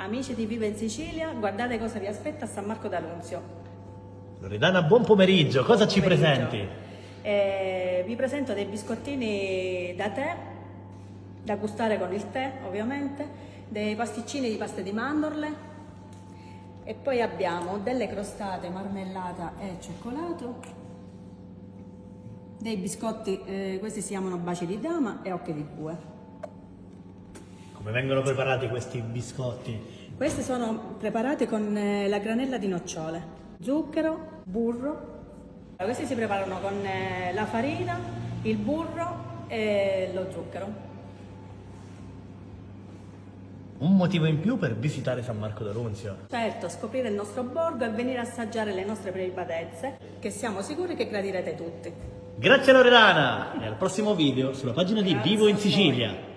Amici di Viva in Sicilia, guardate cosa vi aspetta a San Marco d'Annunzio. Loredana, buon pomeriggio, cosa ci Pomeriggio. presenti? Vi presento dei biscottini da tè, da gustare con il tè ovviamente, dei pasticcini di pasta di mandorle e poi abbiamo delle crostate marmellata e cioccolato, dei biscotti, questi si chiamano baci di dama e occhi di bue. Come vengono preparati questi biscotti? Questi sono preparati con la granella di nocciole, zucchero, burro. Questi si preparano con la farina, il burro e lo zucchero. Un motivo in più per visitare San Marco d'Annunzio. Certo, scoprire il nostro borgo e venire a assaggiare le nostre prelibatezze, che siamo sicuri che gradirete tutti. Grazie Loredana e al prossimo video sulla pagina di Grazie Vivo in a voi. Sicilia.